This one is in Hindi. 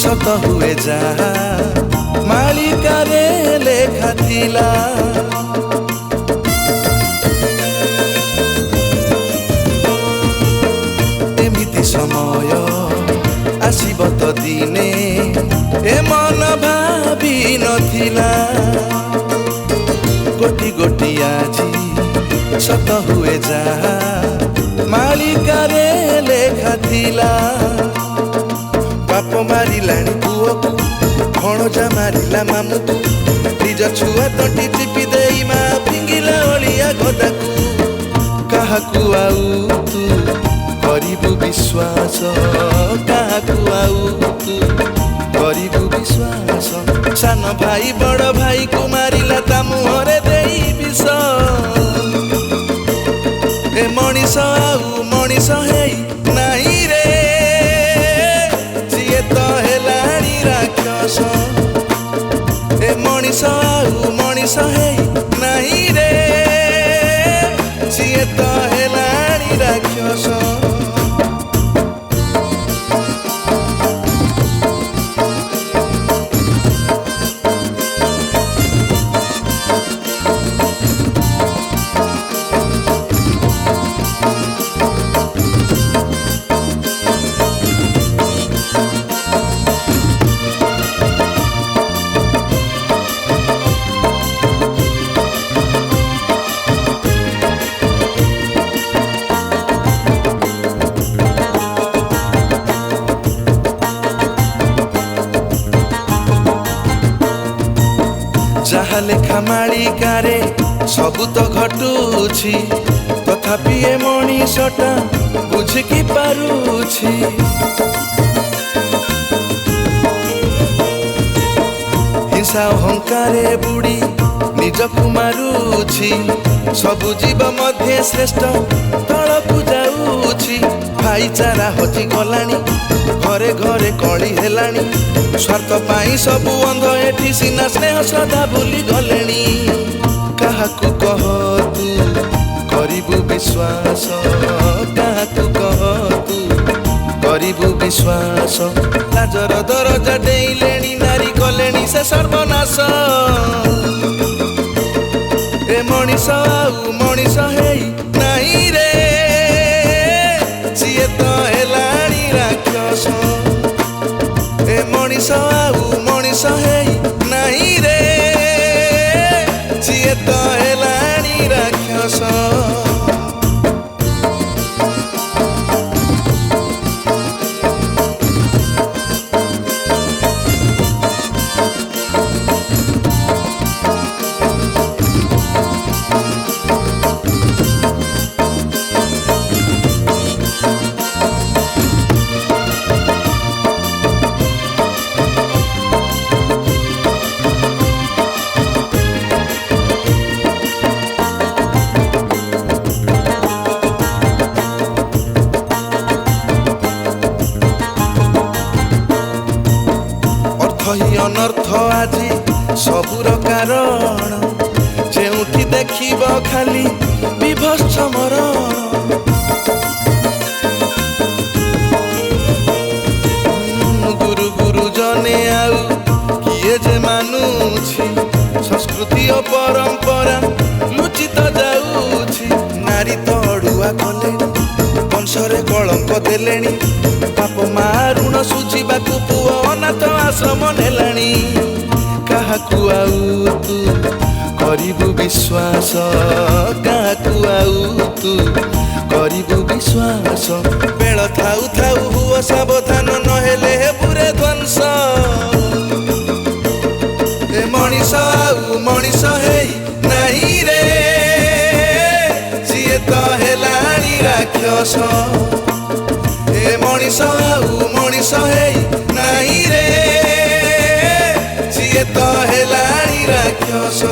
सत हुए जहा मालिकारे लेखा थिला। एमिति समय आसीब तो दिने ए मन भावी नथिला। गोटी गोटी आजी सत हुए जहा मालिकारे लेखा थिला। बाप मारिलाणी पुओ को भणजा मारिला मामू को निज छुआ तंटी चिपी देई मा फिंगिला ओलिया गदा को। काहाकू आउ तू करिबु विश्वास, काहाकू आउ तू करिबु विश्वास। सान भाई बड़ भाई को मारिला ता मुहरे देई विष। ए मनीष आउ मनीष हेई नाही रे, जिए तो हेलाणी राक्षस। ए मनीष आउ मनीष हेई नाही रे, जिए तो हेलाणी राक्षस। जहा लेखा मालिकारे सबु तो घटुछि, तथापि ए मनीषटा बुझिकी पारुछि। हिंसा अहंकारे बुड़ी निजकु मारुछि। सबु जीव मध्य श्रेष्ठ तलकु जाउछि। भाईचारा हजि गलाणी, घरे घरे कली हेलाणी। स्वार्थ पाई सबु अंध एठी सिना स्नेह श्रद्धा भूली गलेणी। काहाकू कह तू करिबु विश्वास, काहाकू कह तू करिबु विश्वास। लाजर दरजा डेइलेणी नारी कलेणी से सर्वनाश। ए मनीष आउ मनीष हेई नाही रे, जिए तो हेलाणी राक्षस। ए मनीष आउ मनीष हेई नाही रे, जिए तो हेलाणी राक्षस। ही अनर्थ आजी सबुर कारण, जेउठी देखिब खाली विभत्स मरण। गुरु गुरु जने आउ किए जे मानुछि, संस्कृति और परंपरा लुचित जाउछि। नारी तो अड़ुआ कले वंशरे कलंक देलेणी। बाप माँ ऋण सुझिबाकु पुओ अनाथ आश्रम नेलाणी। काहाकू आउ तू करिबु विश्वास, काहाकू आउ तू करिबु विश्वास। बेल थाउ थाउ हुओ सावधान नहेले पुरे ध्वंस। ए मनीष आउ मनीष हेई नाही रे, जिए तो हेलाणी राक्षस। ए मनीष आउ मनीष हेई नाही रे, जिए तो हेलाणी राक्षस।